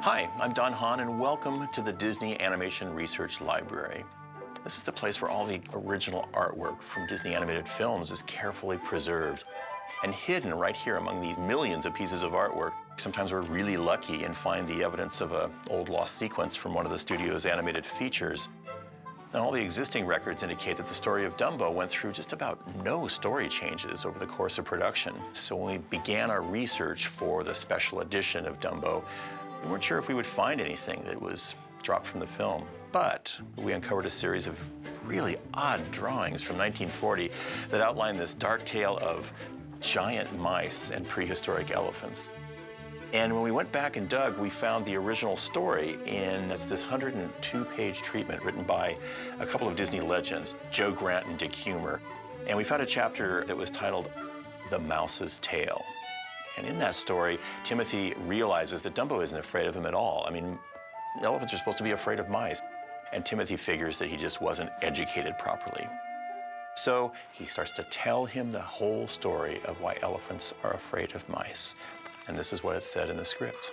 Hi, I'm Don Hahn, and welcome to the Disney Animation Research Library. This is the place where all the original artwork from Disney animated films is carefully preserved. And hidden right here among these millions of pieces of artwork, sometimes we're really lucky and find the evidence of an old lost sequence from one of the studio's animated features. And all the existing records indicate that the story of Dumbo went through just about no story changes over the course of production. So when we began our research for the special edition of Dumbo, we weren't sure if we would find anything that was dropped from the film. But we uncovered a series of really odd drawings from 1940 that outline this dark tale of giant mice and prehistoric elephants. And when we went back and dug, we found the original story in this 102-page treatment written by a couple of Disney legends, Joe Grant and Dick Huemer. And we found a chapter that was titled The Mouse's Tale. And in that story, Timothy realizes that Dumbo isn't afraid of him at all. I mean, elephants are supposed to be afraid of mice. And Timothy figures that he just wasn't educated properly. So he starts to tell him the whole story of why elephants are afraid of mice. And this is what it said in the script.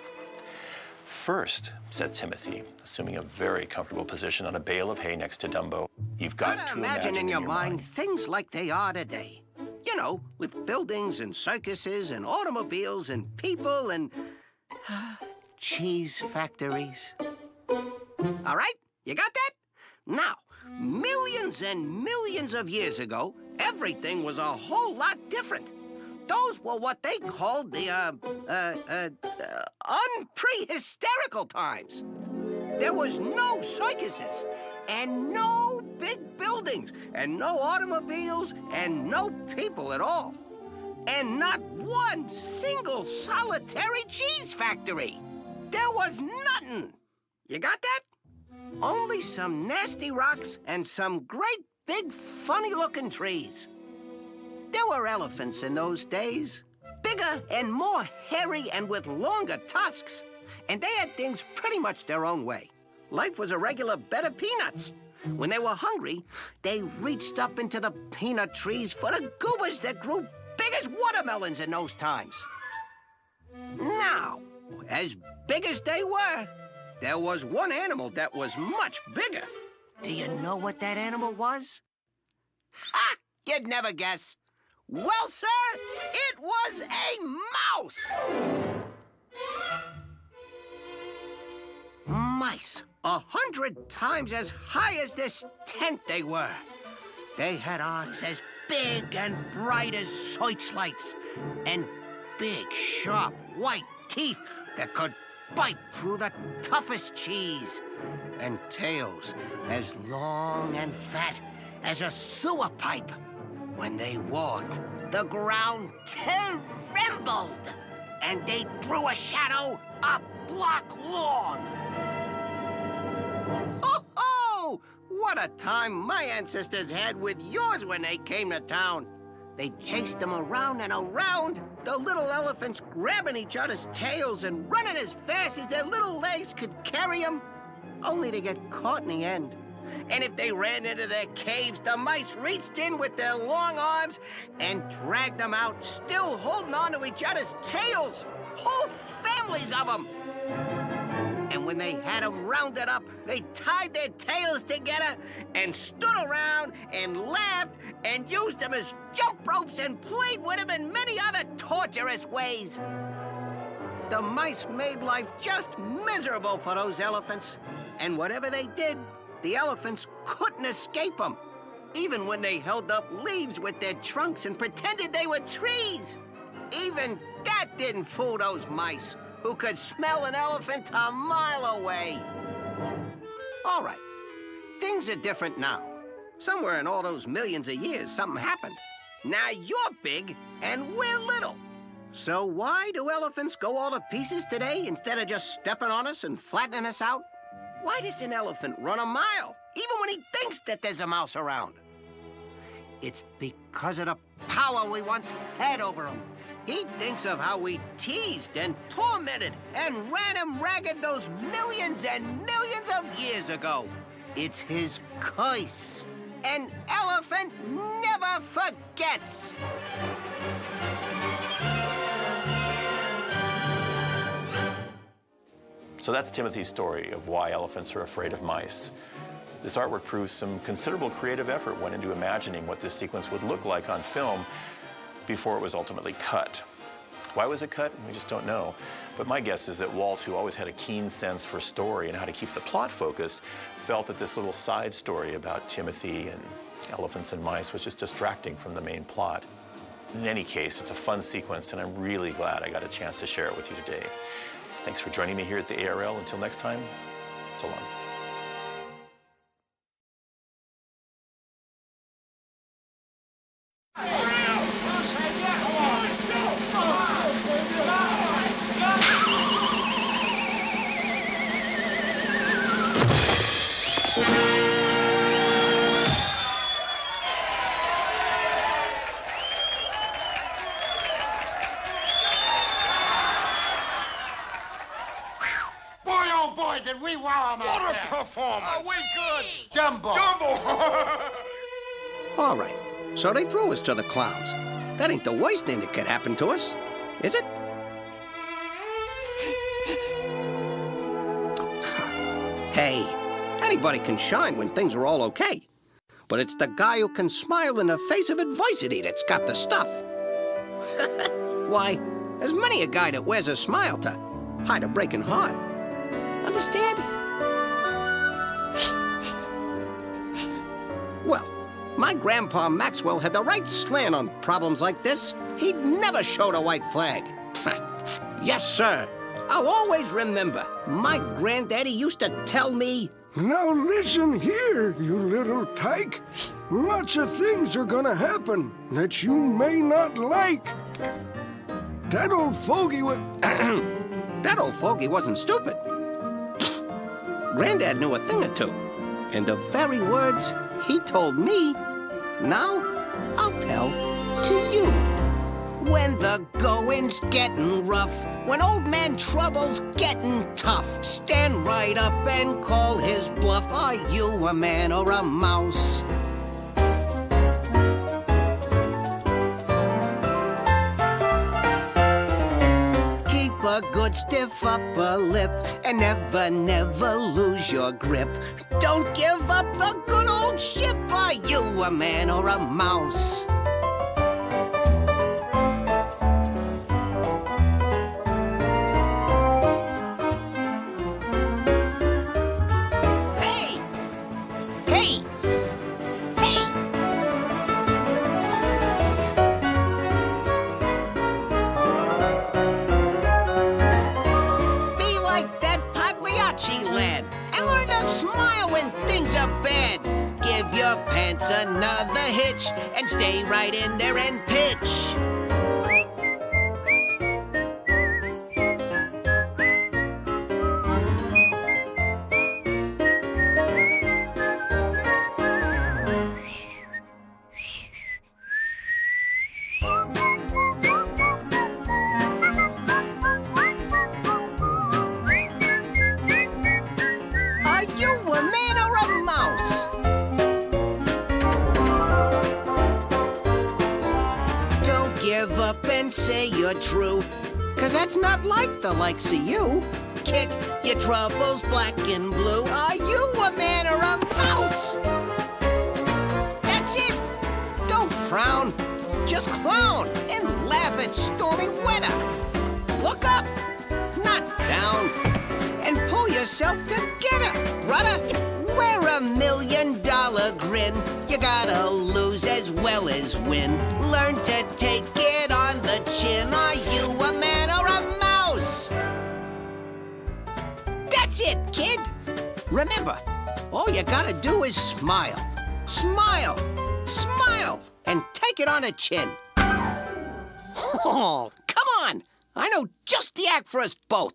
First, said Timothy, assuming a very comfortable position on a bale of hay next to Dumbo, you've got to imagine in your mind things like they are today. You know, with buildings and circuses and automobiles and people and cheese factories. All right, you got that? Now, millions and millions of years ago, everything was a whole lot different. Those were what they called the, unprehysterical times. There was no circuses, and no big buildings, and no automobiles, and no people at all. And not one single solitary cheese factory. There was nothing. You got that? Only some nasty rocks and some great big funny-looking trees. There were elephants in those days, bigger and more hairy and with longer tusks. And they had things pretty much their own way. Life was a regular bed of peanuts. When they were hungry, they reached up into the peanut trees for the goobers that grew big as watermelons in those times. Now, as big as they were, there was one animal that was much bigger. Do you know what that animal was? Ha! You'd never guess. Well, sir, it was a mouse! Mice, 100 times as high as this tent they were. They had eyes as big and bright as searchlights, and big, sharp, white teeth that could bite through the toughest cheese, and tails as long and fat as a sewer pipe. When they walked, the ground trembled, and they threw a shadow a block long. Ho ho! What a time my ancestors had with yours when they came to town. They chased them around and around, the little elephants grabbing each other's tails and running as fast as their little legs could carry them, only to get caught in the end. And if they ran into their caves, the mice reached in with their long arms and dragged them out, still holding on to each other's tails. Whole families of them. And when they had them rounded up, they tied their tails together and stood around and laughed and used them as jump ropes and played with them in many other torturous ways. The mice made life just miserable for those elephants. And whatever they did, the elephants couldn't escape them, even when they held up leaves with their trunks and pretended they were trees. Even that didn't fool those mice, who could smell an elephant a mile away. All right, things are different now. Somewhere in all those millions of years, something happened. Now you're big and we're little. So why do elephants go all to pieces today instead of just stepping on us and flattening us out? Why does an elephant run a mile, even when he thinks that there's a mouse around? It's because of the power we once had over him. He thinks of how we teased and tormented and ran him ragged those millions and millions of years ago. It's his curse. An elephant never forgets. So that's Timothy's story of why elephants are afraid of mice. This artwork proves some considerable creative effort went into imagining what this sequence would look like on film before it was ultimately cut. Why was it cut? We just don't know. But my guess is that Walt, who always had a keen sense for story and how to keep the plot focused, felt that this little side story about Timothy and elephants and mice was just distracting from the main plot. In any case, it's a fun sequence, and I'm really glad I got a chance to share it with you today. Thanks for joining me here at the ARL. Until next time, so long. Did we wow 'em out What a there? performance! Are we good? Dumbo. Dumbo! All right, so they threw us to the clowns. That ain't the worst thing that could happen to us, is it? Hey, anybody can shine when things are all okay. But it's the guy who can smile in the face of adversity that's got the stuff. Why, there's many a guy that wears a smile to hide a breaking heart. Understand? Well, my grandpa Maxwell had the right slant on problems like this. He'd never showed a white flag. Yes, sir. I'll always remember. My granddaddy used to tell me, "Now listen here, you little tyke. Lots of things are gonna happen that you may not like." That old fogey was... that old fogey wasn't stupid. Granddad knew a thing or two. And the very words he told me, now I'll tell to you. When the going's getting rough, when old man Trouble's getting tough, stand right up and call his bluff. Are you a man or a mouse? A good stiff upper lip and never, never lose your grip. Don't give up the good old ship. Are you a man or a mouse? Hey! Hey! Hey! Lad, and learn to smile when things are bad. Give your pants another hitch and stay right in there and pitch. Are you a man or a mouse? Don't give up and say you're true, 'cause that's not like the likes of you. Kick your troubles black and blue. Are you a man or a mouse? That's it. Don't frown. Just clown and laugh at stormy weather. Look up, not down. And pull yourself together, brother. Wear a $1 million grin. You gotta lose as well as win. Learn to take it on the chin. Are you a man or a mouse? That's it, kid. Remember, all you gotta do is smile. Smile, smile, and take it on the chin. Oh, come on. I know just the act for us both.